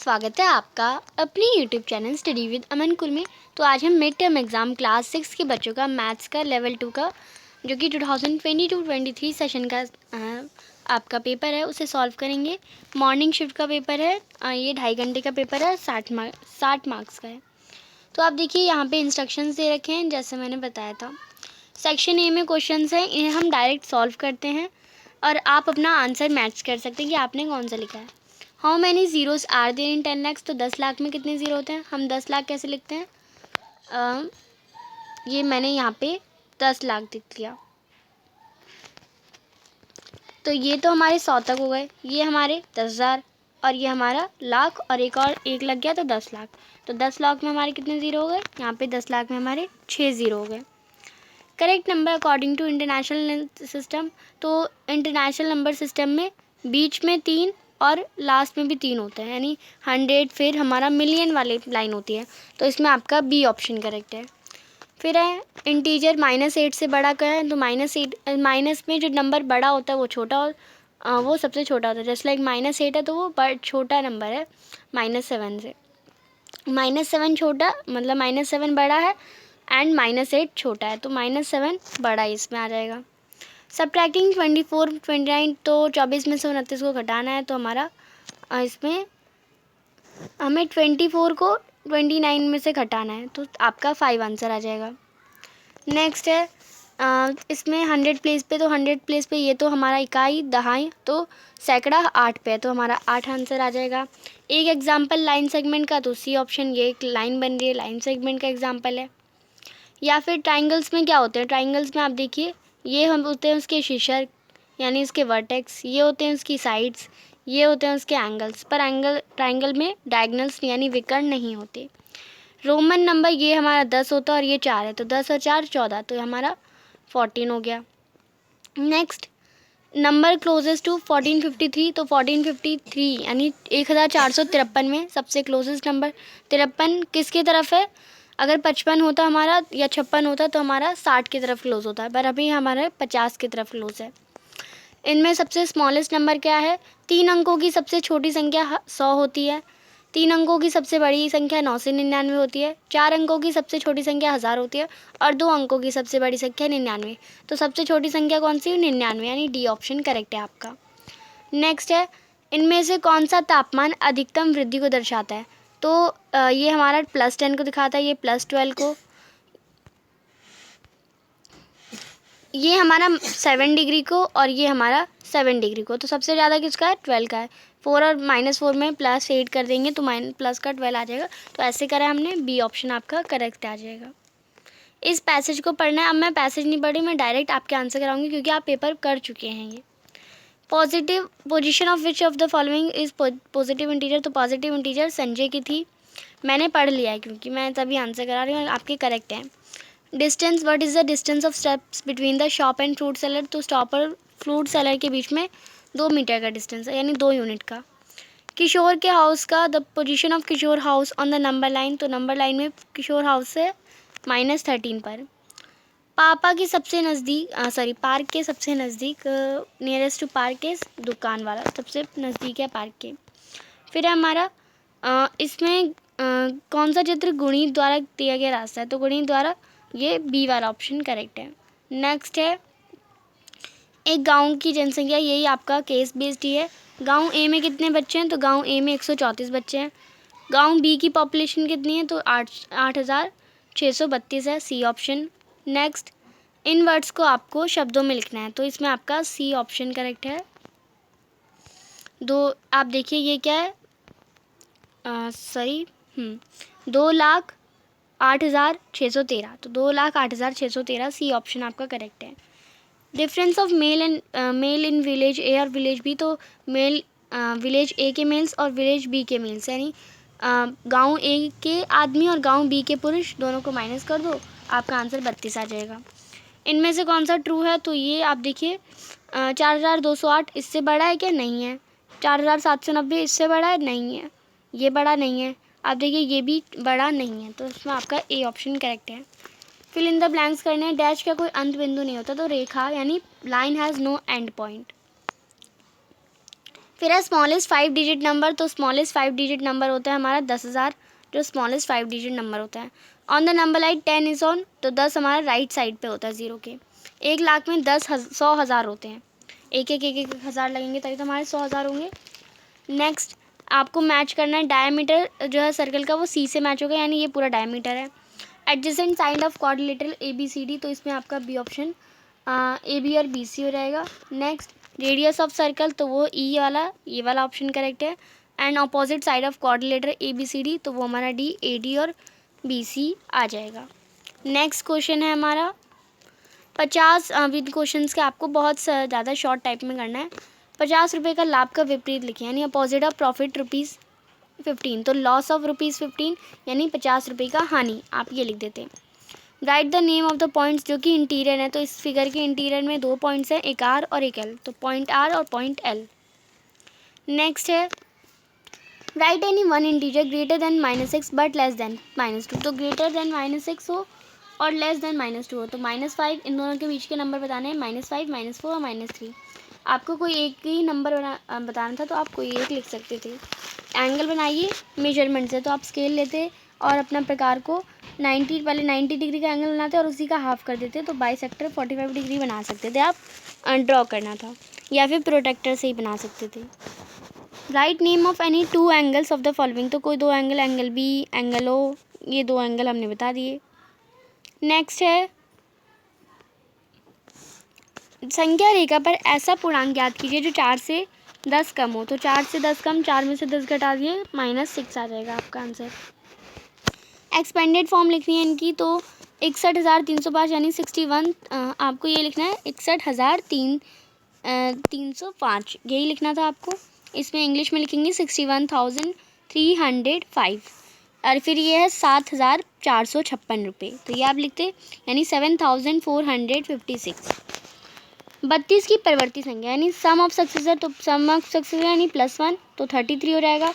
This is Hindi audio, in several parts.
स्वागत है आपका अपनी यूट्यूब चैनल स्टडी विद अमन कुल में। तो आज हम मिड टर्म एग्ज़ाम क्लास 6 के बच्चों का मैथ्स का लेवल 2 का जो कि 2022-23 सेशन का आपका पेपर है उसे सॉल्व करेंगे। मॉर्निंग शिफ्ट का पेपर है, ये 2.5 घंटे का पेपर है, 60 मार्क्स का है। तो आप देखिए यहाँ पे इंस्ट्रक्शंस दे रखे हैं जैसे मैंने बताया था। सेक्शन ए में क्वेश्चंस हैं, इन्हें हम डायरेक्ट सॉल्व करते हैं और आप अपना आंसर मैच कर सकते हैं कि आपने कौन सा लिखा है। How many zeros are there in 10 lakh, तो 10 लाख में कितने ज़ीरो होते हैं। हम 10 लाख कैसे लिखते हैं, ये मैंने यहाँ पे 10 लाख लिख दिया। तो ये तो हमारे 100 तक हो गए, ये हमारे 10,000 और ये हमारा लाख और एक लग गया तो 10 लाख। तो 10 लाख में हमारे कितने ज़ीरो हो गए, यहाँ पे 10 लाख में हमारे 6 ज़ीरो हो गए। Correct number according to international system, तो इंटरनेशनल नंबर सिस्टम में बीच में 3 और लास्ट में भी 3 होते हैं, यानी 100 फिर हमारा मिलियन वाली लाइन होती है। तो इसमें आपका बी ऑप्शन करेक्ट है। फिर है इंटीजर -8 से बड़ा क्या है, तो -8 माइनस में जो नंबर बड़ा होता है वो छोटा वो सबसे छोटा होता है। जैसे लाइक -8 है तो वो छोटा नंबर है -7 से। -7 छोटा मतलब -7 बड़ा है एंड -8 छोटा है, तो -7 बड़ा इसमें आ जाएगा। सब्ट्रैक्टिंग 24 29, तो 24 में से 29 को घटाना है, तो हमारा इसमें हमें 24 को 29 में से घटाना है, तो आपका 5 आंसर आ जाएगा। नेक्स्ट है इसमें 100 प्लेस पे, तो 100 प्लेस पे ये तो हमारा इकाई दहाई, तो सैकड़ा 8 पे है, तो हमारा 8 आंसर आ जाएगा। एक एग्जाम्पल लाइन सेगमेंट का, तो सी ऑप्शन, ये एक लाइन बन रही है, लाइन सेगमेंट का एग्जाम्पल है। या फिर ट्राइंगल्स में क्या होते हैं, ट्राइंगल्स में आप देखिए ये हम होते हैं उसके शीर्षक यानी इसके वर्टेक्स, ये होते हैं उसकी साइड्स, ये होते हैं उसके एंगल्स, पर ट्राइंगल में डायगनल्स यानी विकर्ण नहीं होते। रोमन नंबर ये हमारा 10 होता है और ये 4 है, तो 10 और 4 14, तो हमारा 14 हो गया। नेक्स्ट नंबर क्लोजेस्ट टू 1453, तो 1453 यानी 1453 में सबसे क्लोजेस्ट नंबर 53 किसकी तरफ है। अगर 55 होता हमारा या 56 होता तो हमारा 60 की तरफ क्लोज होता है, पर अभी हमारा 50 की तरफ क्लोज है। इनमें सबसे स्मॉलेस्ट नंबर क्या है, 3 अंकों की सबसे छोटी संख्या 100 होती है, 3 अंकों की सबसे बड़ी संख्या 999 होती है, 4 अंकों की सबसे छोटी संख्या 1000 होती है और 2 अंकों की सबसे बड़ी संख्या 99। तो सबसे छोटी संख्या कौन सी है, 99, यानी डी ऑप्शन करेक्ट है आपका। नेक्स्ट है इनमें से कौन सा तापमान अधिकतम वृद्धि को दर्शाता है, तो ये हमारा +10 को दिखाता है, ये +12 को, ये हमारा 7 डिग्री को और ये हमारा 7 डिग्री को। तो सबसे ज़्यादा किसका है, 12 का है। 4 और -4 में +8 कर देंगे तो प्लस का 12 आ जाएगा। तो ऐसे करा हमने, बी ऑप्शन आपका करेक्ट आ जाएगा। इस पैसेज को पढ़ना है, अब मैं पैसेज नहीं पढ़ी, मैं डायरेक्ट आपके आंसर कराऊंगी क्योंकि आप पेपर कर चुके हैं। ये positive position of which of the following is positive integer, तो पॉजिटिव इंटीजर संजय की थी, मैंने पढ़ लिया है क्योंकि मैं तभी आंसर करा रही हूँ, आपके करेक्ट हैं। Distance, what is the distance of steps between the shop and fruit seller, तो शॉप और फ्रूट सेलर के बीच में 2 मीटर का डिस्टेंस है, यानी 2 यूनिट का। किशोर के हाउस का, the position of Kishore house on the number line, तो नंबर लाइन में किशोर हाउस है -13 पर। पापा की सबसे नज़दीक पार्क के सबसे नज़दीक, नियरेस्ट टू पार्क इज दुकान वाला, सबसे नज़दीक है पार्क के। फिर है हमारा इसमें कौन सा चित्र गुणित द्वारा दिया गया रास्ता है, तो गुणित द्वारा, ये बी वाला ऑप्शन करेक्ट है। नेक्स्ट है एक गांव की जनसंख्या, यही आपका केस बेस्ड ही है। गांव ए में कितने बच्चे हैं, तो गांव ए में 134 बच्चे हैं। गांव बी की पॉपुलेशन कितनी है, तो 8,632 है, C option. Next in words को आपको शब्दों में लिखना है, तो इसमें आपका सी ऑप्शन करेक्ट है। आप देखिए ये क्या है, 2,08,613, तो 2,08,613, सी ऑप्शन आपका करेक्ट है। Difference of male in village A और विलेज बी, तो मेल विलेज ए के मेल्स और विलेज बी के मेल्स, यानी गांव ए के आदमी और गांव बी के पुरुष दोनों को माइनस कर दो, आपका आंसर 32 आ जाएगा। इनमें से कौन सा ट्रू है, तो ये आप देखिए 4,208 इससे बड़ा है क्या, नहीं है। 4,790 इससे बड़ा है, नहीं है। ये बड़ा नहीं है, आप देखिए ये भी बड़ा नहीं है, तो इसमें आपका ए ऑप्शन करेक्ट है। फिल इन द ब्लैंक्स करने हैं, डैश का कोई अंत बिंदु नहीं होता, तो रेखा यानी line has no end point. फिर है स्मॉलेस्ट 5 डिजिट नंबर, तो स्मॉलेस्ट 5 डिजिट नंबर होता है हमारा 10,000, जो स्मॉलेस्ट 5 डिजिट नंबर होता है। On the number line 10 is on, तो 10 हमारा राइट साइड पे होता है ज़ीरो के। 1,00,000 में 100,000 होते हैं, एक हज़ार लगेंगे तभी तो हमारे 100,000 होंगे। नेक्स्ट आपको मैच करना है डायमीटर जो है सर्कल का, वो सी से मैच होगा, यानी ये पूरा डायमीटर है। Adjacent side of quadrilateral ABCD, तो इसमें आपका बी ऑप्शन AB और BC हो जाएगा। नेक्स्ट रेडियस ऑफ सर्कल, तो वो ये वाला ऑप्शन करेक्ट है। And opposite side of quadrilateral ABCD, तो वो हमारा D AD और BC आ जाएगा। नेक्स्ट क्वेश्चन है हमारा 50 विद क्वेश्चंस के, आपको बहुत ज़्यादा शॉर्ट टाइप में करना है। 50 रुपये का लाभ का विपरीत लिखें, यानी अपोजिट ऑफ प्रॉफिट ₹15, तो लॉस ऑफ ₹15 यानी 50 रुपये का हानि, आप ये लिख देते हैं। Right the name of the points, जो कि इंटीरियर है, तो इस फिगर के इंटीरियर में 2 पॉइंट्स हैं, एक R और एक L, तो पॉइंट R और पॉइंट L। नेक्स्ट है right any one integer greater than -6 but less than -2, तो ग्रेटर देन -6 हो और लेस देन -2 हो, तो -5, इन दोनों के बीच के नंबर बताने हैं, -5, -4 और -3। आपको कोई एक ही नंबर बताना था, तो आप कोई एक लिख सकते थे। एंगल बनाइए मेजरमेंट से, तो आप स्केल लेते और अपना प्रकार को पहले 90 डिग्री का एंगल बनाते और उसी का हाफ कर देते, तो बाइसेक्टर 45 डिग्री बना सकते थे आप, ड्रॉ करना था, या फिर प्रोटेक्टर से ही बना सकते थे। Write name of any 2 angles of the following, तो कोई 2 angle, angle B, angle O, ये 2 एंगल हमने बता दिए। नेक्स्ट है संख्या रेखा पर ऐसा पूर्णांक ज्ञात कीजिए जो 4 से 10 कम हो, तो 4 से 10 कम, 4 में से 10 घटा दिए, -6 आ जाएगा आपका आंसर। एक्सपेंडेड फॉर्म लिखनी है इनकी, तो 61,305 यानी 61, आपको ये लिखना है 61,305, यही लिखना था आपको। इसमें इंग्लिश में लिखेंगे 61,305, और फिर ये है 7,456 रुपये, तो ये आप लिखते यानी 7,456। 32 की परिवर्ती संख्या यानी सम ऑफ सक्सेसर, तो सम ऑफ सक्सेसर यानी +1, तो 33 हो जाएगा।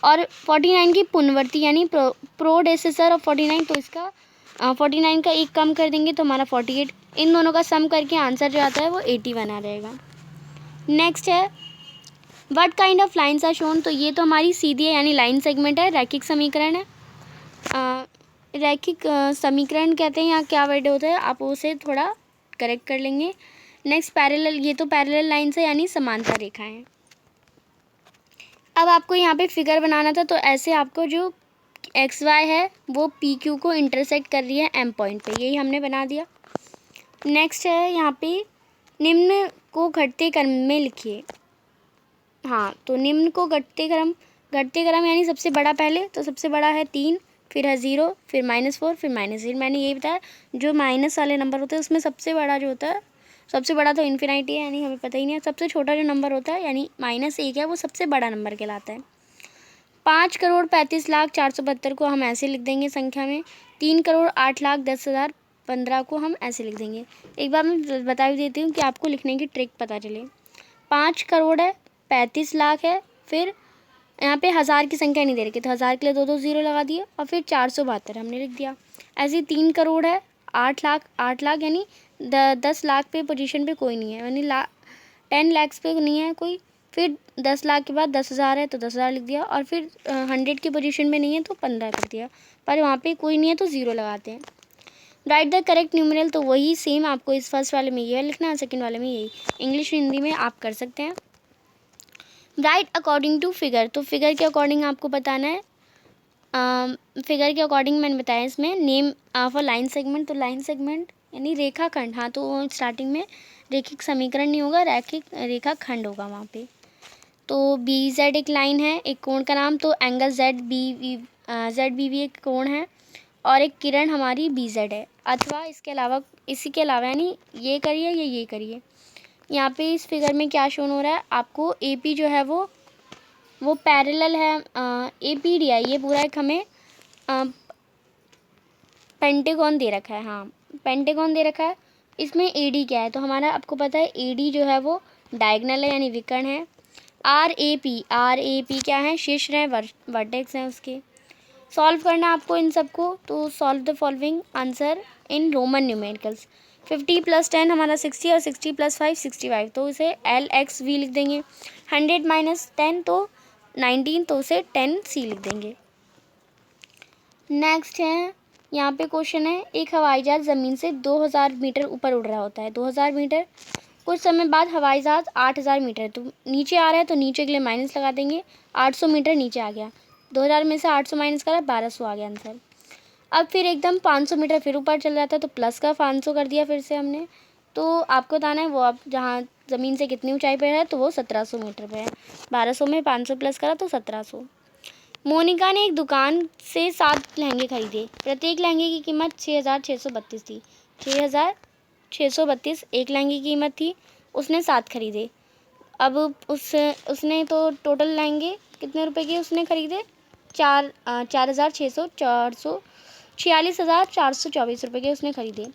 और 49 की पुनवर्ती यानी प्रोडेसेसर ऑफ 49, तो इसका 49 का एक कम कर देंगे तो हमारा 48, इन दोनों का सम करके आंसर जो आता है वो 81 आ जाएगा। नेक्स्ट है what kind of lines are shown, तो ये तो हमारी सीधी है यानी लाइन सेगमेंट है। रैखिक समीकरण है, रैखिक समीकरण कहते हैं या क्या वर्ड होता है, आप उसे थोड़ा करेक्ट कर लेंगे। नेक्स्ट पैरेलल, ये तो पैरेलल लाइन्स है यानी समांतर रेखाएं। अब आपको यहाँ पे फिगर बनाना था, तो ऐसे आपको जो XY है वो PQ को इंटरसेक्ट कर रही है M पॉइंट पे, यही हमने बना दिया। नेक्स्ट है यहाँ पे निम्न को घटते क्रम में लिखिए। हाँ, तो निम्न को घटते क्रम यानी सबसे बड़ा पहले, तो सबसे बड़ा है 3, फिर है 0, फिर -4, फिर -8। मैंने यही बताया जो माइनस वाले नंबर होते हैं उसमें सबसे बड़ा जो होता है, सबसे बड़ा तो इन्फिनिटी है यानी हमें पता ही नहीं है, सबसे छोटा जो नंबर होता है यानी -1 है वो सबसे बड़ा नंबर कहलाता है। 5,35,04,72 को हम ऐसे लिख देंगे संख्या में। 3,08,10,015 को हम ऐसे लिख देंगे। एक बार मैं बता भी देती हूँ कि आपको लिखने की ट्रिक पता चले। 5 करोड़ है, 35 लाख है, फिर यहाँ पे 1000 की संख्या नहीं दे रखी, तो 1000 के लिए 2 0 लगा दिए और फिर 472 हमने लिख दिया। ऐसे ही 3 करोड़ है, 8 लाख यानी 10 लाख पे पोजीशन पे कोई नहीं है, यानी 10 लाख पे नहीं है कोई। फिर 10 लाख के बाद 10,000 है तो 10,000 लिख दिया, और फिर 100 की पोजीशन में नहीं है तो 15 कर दिया, पर वहाँ पे कोई नहीं है तो 0 लगाते हैं। राइट द करेक्ट न्यूमेरल, तो वही सेम आपको इस फर्स्ट वाले में ये लिखना है, सेकंड वाले में यही। इंग्लिश हिंदी में आप कर सकते हैं। राइट अकॉर्डिंग टू फिगर, तो फिगर के अकॉर्डिंग आपको बताना है। फिगर के अकॉर्डिंग मैंने बताया इसमें name of a line segment, तो लाइन सेगमेंट यानी रेखाखंड। हाँ, तो स्टार्टिंग में रेखिक समीकरण नहीं होगा, रेखाखंड होगा वहाँ पे। तो BZ एक लाइन है, एक कोण का नाम, तो एंगल ZBV एक कोण है, और एक किरण हमारी BZ है। अथवा इसी के अलावा यानी ये करिए या ये करिए। यहाँ पे इस फिगर में क्या शोन हो रहा है आपको, AP जो है वो पैरेलल है, APD है, ये पूरा एक हमें पेंटागन दे रखा है। हाँ, पेंटागन दे रखा है। इसमें AD क्या है, तो हमारा आपको पता है AD जो है वो डायगोनल है यानी विकर्ण है। RAP क्या है, शीर्ष है, वर्टेक्स हैं उसके। सॉल्व करना आपको इन सबको, तो solve the following answer in Roman numericals. 50 + 10 हमारा 60 और 60 + 5 65, तो इसे LXV लिख देंगे। 100 - 10 तो 19, तो उसे 10C लिख देंगे। नेक्स्ट है, यहाँ पे क्वेश्चन है, एक हवाई जहाज ज़मीन से 2000 मीटर ऊपर उड़ रहा होता है। 2000 मीटर, कुछ समय बाद हवाई जहाज 8000 मीटर, तो नीचे आ रहा है तो नीचे के लिए माइनस लगा देंगे। 800 मीटर नीचे आ गया, 2000 में से 800 माइनस करा, 1200 आ गया आंसर। अब फिर एकदम 500 मीटर फिर ऊपर चल जाता है, तो प्लस का 500 कर दिया फिर से हमने। तो आपको बताना है वो आप जहाँ ज़मीन से कितनी ऊंचाई पर है, तो वो 1700 मीटर पे है। 1200 में 500 प्लस करा तो 1700। मोनिका ने एक दुकान से 7 लहंगे खरीदे। प्रत्येक लहंगे की कीमत 6632 थी। 6632 एक लहंगे की कीमत थी, उसने 7 खरीदे। अब उसने तो टोटल लहंगे कितने रुपए के उसने खरीदे? 46,424 रुपये के उसने खरीदे।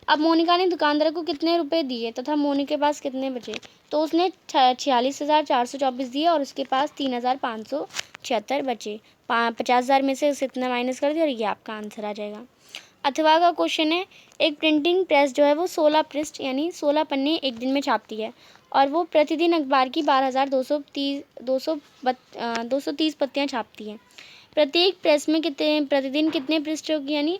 अब मोनिका ने दुकानदार को कितने रुपए दिए तथा मोनिका के पास कितने बचे? तो उसने 46,424 दिए और उसके पास 3,576 बचे। 50,000 में से उसे इतना माइनस कर दिया और ये आपका आंसर आ जाएगा। अथवा का क्वेश्चन है, एक प्रिंटिंग प्रेस जो है वो 16 पृष्ठ यानी 16 पन्ने एक दिन में छापती है और वो प्रतिदिन अखबार की 12,230 पत्तियाँ छापती है। प्रत्येक प्रेस में प्रतिदिन कितने पृष्ठ होगी, यानी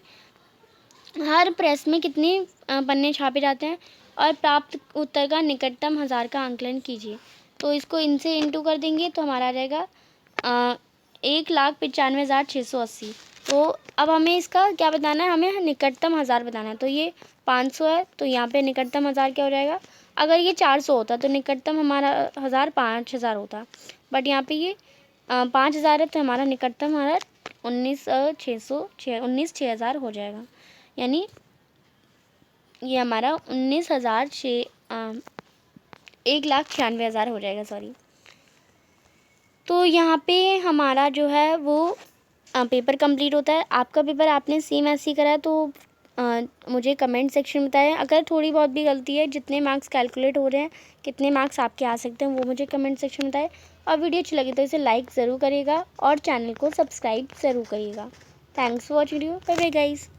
हर प्रेस में कितने पन्ने छापे जाते हैं, और प्राप्त उत्तर का निकटतम 1000 का आंकलन कीजिए। तो इसको इनसे इंटू कर देंगे तो हमारा आ जाएगा 1,95,680। तो अब हमें इसका क्या बताना है, हमें निकटतम 1000 बताना है। तो ये 500 है, तो यहाँ पे निकटतम 1000 क्या हो जाएगा? अगर ये 400 होता तो निकटतम हमारा 1000 5000 होता, बट यहाँ पे ये 5000 है, तो हमारा निकटतम हमारा 19,6000 हो जाएगा। यानी ये हमारा 1,96,000 हो जाएगा, सॉरी। तो यहाँ पे हमारा जो है वो पेपर कंप्लीट होता है। आपका पेपर आपने सेम ऐसे ही करा है, तो मुझे कमेंट सेक्शन में बताएं। अगर थोड़ी बहुत भी गलती है, जितने मार्क्स कैलकुलेट हो रहे हैं, कितने मार्क्स आपके आ सकते हैं, वो मुझे कमेंट सेक्शन में बताएं। और वीडियो अच्छी लगी तो इसे लाइक ज़रूर करिएगा और चैनल को सब्सक्राइब ज़रूर करिएगा। Thanks for watching video. Bye bye guys.